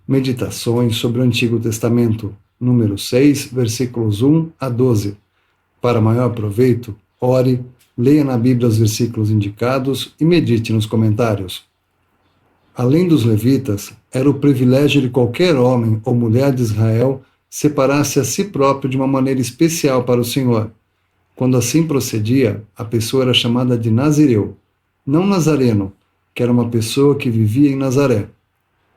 Meditações sobre o Antigo Testamento, número 6, versículos 1 a 12. Para maior proveito, ore, leia na Bíblia os versículos indicados e medite nos comentários. Além dos levitas, era o privilégio de qualquer homem ou mulher de Israel separar-se a si próprio de uma maneira especial para o Senhor. Quando assim procedia, a pessoa era chamada de Nazireu, não Nazareno, que era uma pessoa que vivia em Nazaré.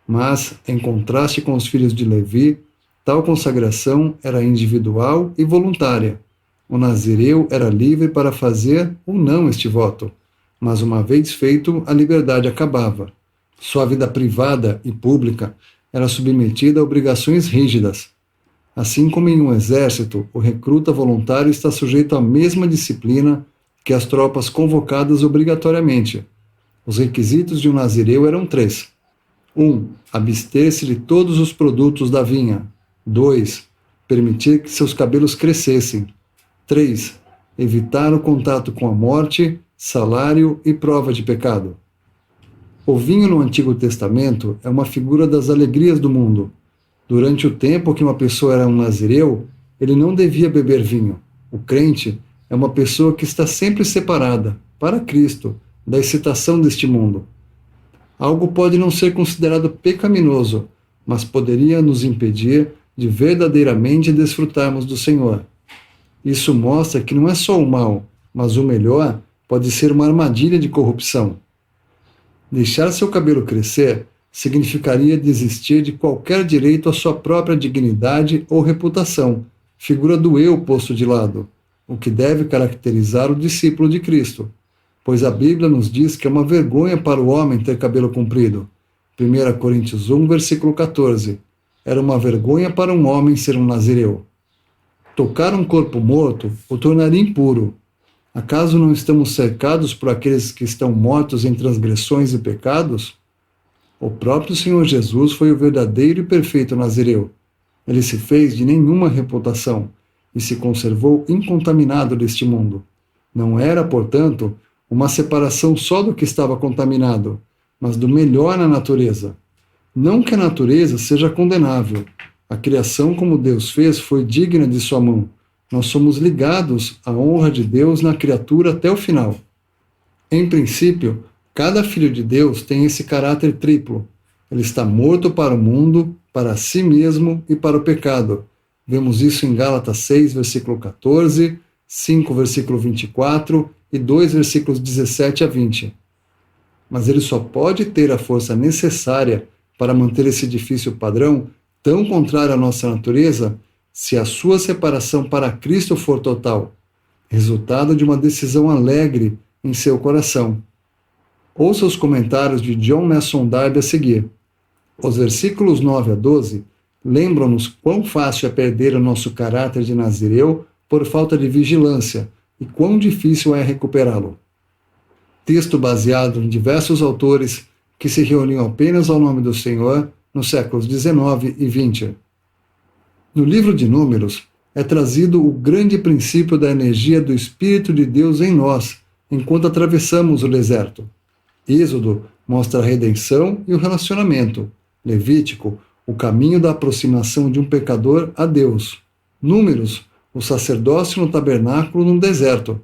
Mas, em contraste com os filhos de Levi, tal consagração era individual e voluntária. O nazireu era livre para fazer ou não este voto, mas uma vez feito, a liberdade acabava. Sua vida privada e pública era submetida a obrigações rígidas. Assim como em um exército, o recruta voluntário está sujeito à mesma disciplina que as tropas convocadas obrigatoriamente. Os requisitos de um nazireu eram 3. 1. Abster-se de todos os produtos da vinha. 2. Permitir que seus cabelos crescessem. 3. Evitar o contato com a morte, salário e prova de pecado. O vinho no Antigo Testamento é uma figura das alegrias do mundo. Durante o tempo que uma pessoa era um nazireu, ele não devia beber vinho. O crente é uma pessoa que está sempre separada, para Cristo, da excitação deste mundo. Algo pode não ser considerado pecaminoso, mas poderia nos impedir de verdadeiramente desfrutarmos do Senhor. Isso mostra que não é só o mal, mas o melhor pode ser uma armadilha de corrupção. Deixar seu cabelo crescer significaria desistir de qualquer direito à sua própria dignidade ou reputação, figura do eu posto de lado, o que deve caracterizar o discípulo de Cristo. Pois a Bíblia nos diz que é uma vergonha para o homem ter cabelo comprido. 1 Coríntios 1, versículo 14. Era uma vergonha para um homem ser um nazireu. Tocar um corpo morto o tornaria impuro. Acaso não estamos cercados por aqueles que estão mortos em transgressões e pecados? O próprio Senhor Jesus foi o verdadeiro e perfeito nazireu. Ele se fez de nenhuma reputação e se conservou incontaminado deste mundo. Não era, portanto, uma separação só do que estava contaminado, mas do melhor na natureza. Não que a natureza seja condenável. A criação como Deus fez foi digna de sua mão. Nós somos ligados à honra de Deus na criatura até o final. Em princípio, cada filho de Deus tem esse caráter triplo. Ele está morto para o mundo, para si mesmo e para o pecado. Vemos isso em Gálatas 6, versículo 14, 5, versículo 24 e 2 versículos 17 a 20. Mas ele só pode ter a força necessária para manter esse difícil padrão tão contrário à nossa natureza se a sua separação para Cristo for total, resultado de uma decisão alegre em seu coração. Ouça os comentários de John Nelson Darby a seguir. Os versículos 9 a 12 lembram-nos quão fácil é perder o nosso caráter de nazireu por falta de vigilância, e quão difícil é recuperá-lo. Texto baseado em diversos autores que se reuniam apenas ao nome do Senhor nos séculos 19 e 20. No livro de Números é trazido o grande princípio da energia do Espírito de Deus em nós, enquanto atravessamos o deserto. Êxodo mostra a redenção e o relacionamento. Levítico, o caminho da aproximação de um pecador a Deus. Números, o sacerdócio no tabernáculo no deserto.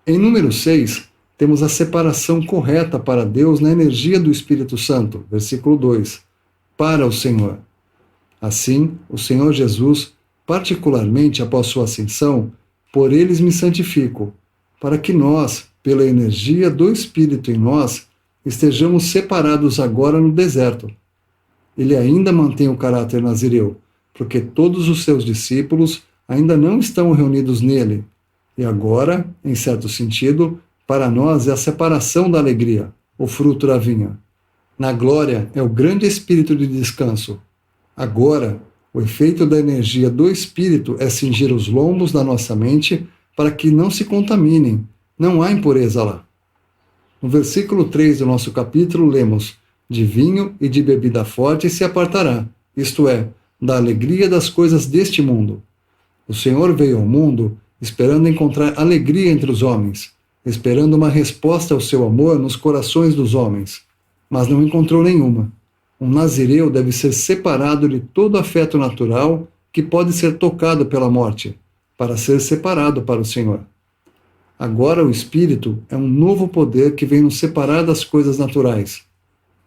Em número 6, temos a separação correta para Deus na energia do Espírito Santo, versículo 2, para o Senhor. Assim, o Senhor Jesus, particularmente após sua ascensão, por eles me santifico, para que nós, pela energia do Espírito em nós, estejamos separados agora no deserto. Ele ainda mantém o caráter nazireu, porque todos os seus discípulos ainda não estão reunidos nele. E agora, em certo sentido, para nós é a separação da alegria, o fruto da vinha. Na glória é o grande espírito de descanso. Agora, o efeito da energia do Espírito é cingir os lombos da nossa mente para que não se contaminem. Não há impureza lá. No versículo 3 do nosso capítulo, lemos: de vinho e de bebida forte se apartará, isto é, da alegria das coisas deste mundo. O Senhor veio ao mundo esperando encontrar alegria entre os homens, esperando uma resposta ao seu amor nos corações dos homens, mas não encontrou nenhuma. Um nazireu deve ser separado de todo afeto natural que pode ser tocado pela morte, para ser separado para o Senhor. Agora o Espírito é um novo poder que vem nos separar das coisas naturais.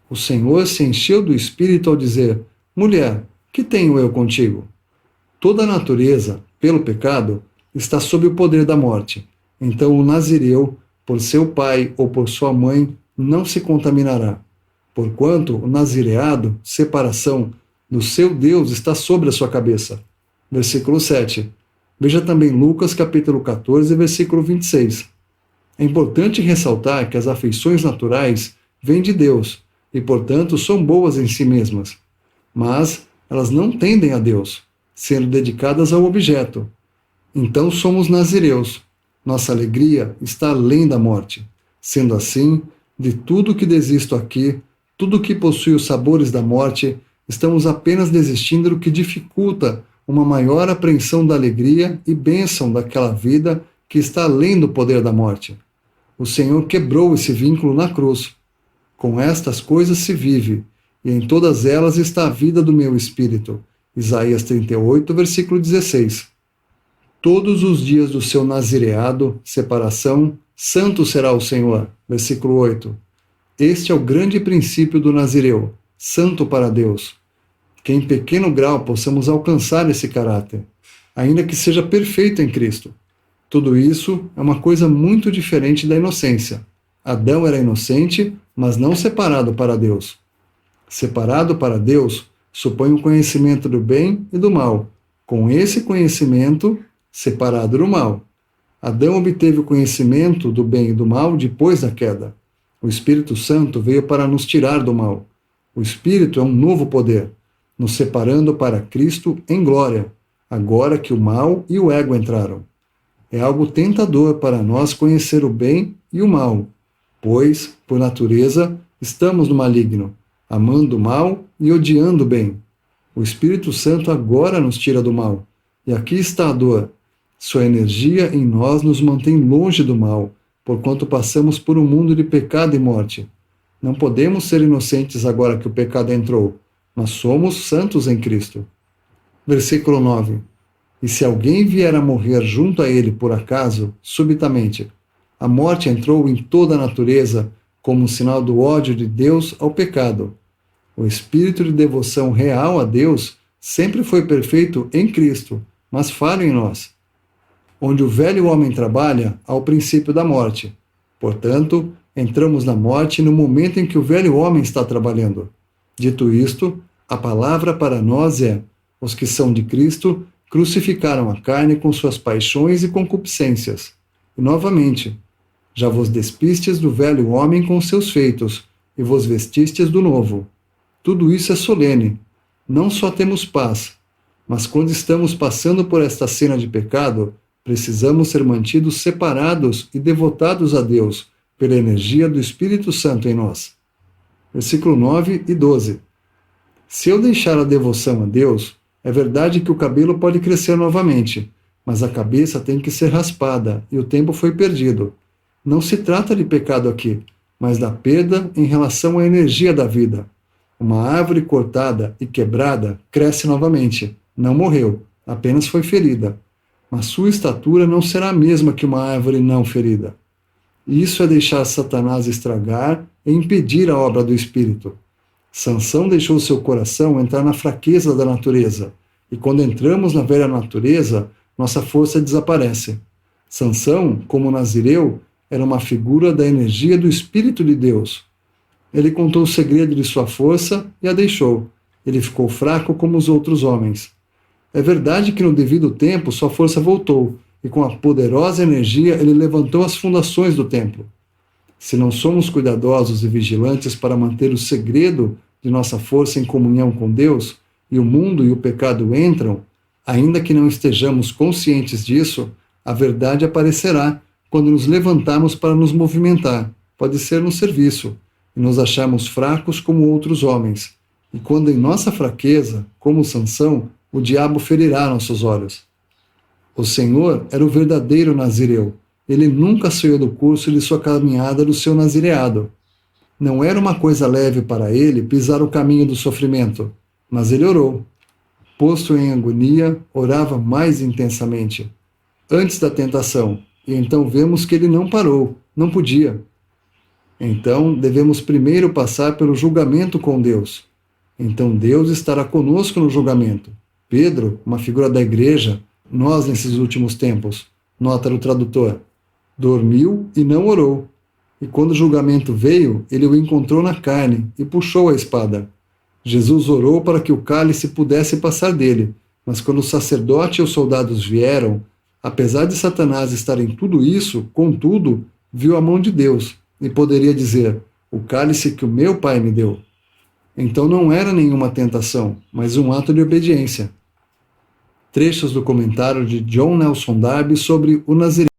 O Senhor se encheu do Espírito ao dizer: mulher, que tenho eu contigo? Toda a natureza, pelo pecado, está sob o poder da morte. Então o nazireu, por seu pai ou por sua mãe, não se contaminará. Porquanto o nazireado, separação, do seu Deus está sobre a sua cabeça. Versículo 7. Veja também Lucas capítulo 14, versículo 26. É importante ressaltar que as afeições naturais vêm de Deus e, portanto, são boas em si mesmas. Mas elas não tendem a Deus, sendo dedicadas ao objeto. Então somos nazireus. Nossa alegria está além da morte. Sendo assim, de tudo que desisto aqui, tudo que possui os sabores da morte, estamos apenas desistindo do que dificulta uma maior apreensão da alegria e bênção daquela vida que está além do poder da morte. O Senhor quebrou esse vínculo na cruz. Com estas coisas se vive, e em todas elas está a vida do meu espírito. Isaías 38, versículo 16. Todos os dias do seu nazireado, separação, santo será o Senhor. Versículo 8. Este é o grande princípio do nazireu, santo para Deus. Que em pequeno grau possamos alcançar esse caráter, ainda que seja perfeito em Cristo. Tudo isso é uma coisa muito diferente da inocência. Adão era inocente, mas não separado para Deus. Separado para Deus supõe o conhecimento do bem e do mal. Com esse conhecimento, separado do mal. Adão obteve o conhecimento do bem e do mal depois da queda. O Espírito Santo veio para nos tirar do mal. O Espírito é um novo poder, nos separando para Cristo em glória, agora que o mal e o ego entraram. É algo tentador para nós conhecer o bem e o mal, pois, por natureza, estamos no maligno, amando o mal e odiando o bem. O Espírito Santo agora nos tira do mal, e aqui está a dor. Sua energia em nós nos mantém longe do mal, porquanto passamos por um mundo de pecado e morte. Não podemos ser inocentes agora que o pecado entrou, mas somos santos em Cristo. Versículo 9. E se alguém vier a morrer junto a ele por acaso, subitamente, a morte entrou em toda a natureza como um sinal do ódio de Deus ao pecado. O espírito de devoção real a Deus sempre foi perfeito em Cristo, mas falho em nós. Onde o velho homem trabalha, há o princípio da morte. Portanto, entramos na morte no momento em que o velho homem está trabalhando. Dito isto, a palavra para nós é: os que são de Cristo crucificaram a carne com suas paixões e concupiscências. E novamente, já vos despistes do velho homem com seus feitos, e vos vestistes do novo. Tudo isso é solene. Não só temos paz, mas quando estamos passando por esta cena de pecado, precisamos ser mantidos separados e devotados a Deus pela energia do Espírito Santo em nós. Versículo 9 e 12. Se eu deixar a devoção a Deus, é verdade que o cabelo pode crescer novamente, mas a cabeça tem que ser raspada e o tempo foi perdido. Não se trata de pecado aqui, mas da perda em relação à energia da vida. Uma árvore cortada e quebrada cresce novamente. Não morreu, apenas foi ferida. Mas sua estatura não será a mesma que uma árvore não ferida. Isso é deixar Satanás estragar e impedir a obra do Espírito. Sansão deixou seu coração entrar na fraqueza da natureza, e quando entramos na velha natureza, nossa força desaparece. Sansão, como nazireu, era uma figura da energia do Espírito de Deus. Ele contou o segredo de sua força e a deixou. Ele ficou fraco como os outros homens. É verdade que no devido tempo sua força voltou, e com a poderosa energia ele levantou as fundações do templo. Se não somos cuidadosos e vigilantes para manter o segredo de nossa força em comunhão com Deus, e o mundo e o pecado entram, ainda que não estejamos conscientes disso, a verdade aparecerá quando nos levantarmos para nos movimentar, pode ser no serviço, e nos acharmos fracos como outros homens, e quando em nossa fraqueza, como Sansão, o diabo ferirá nossos olhos. O Senhor era o verdadeiro nazireu. Ele nunca saiu do curso de sua caminhada do seu nazireado. Não era uma coisa leve para ele pisar o caminho do sofrimento, mas ele orou. Posto em agonia, orava mais intensamente. Antes da tentação, e então vemos que ele não parou, não podia. Então, devemos primeiro passar pelo julgamento com Deus. Então, Deus estará conosco no julgamento. Pedro, uma figura da igreja, nós nesses últimos tempos, nota o tradutor, dormiu e não orou. E quando o julgamento veio, ele o encontrou na carne e puxou a espada. Jesus orou para que o cálice pudesse passar dele, mas quando o sacerdote e os soldados vieram, apesar de Satanás estar em tudo isso, contudo, viu a mão de Deus e poderia dizer: o cálice que o meu Pai me deu. Então não era nenhuma tentação, mas um ato de obediência. Trechos do comentário de John Nelson Darby sobre o Nazirismo.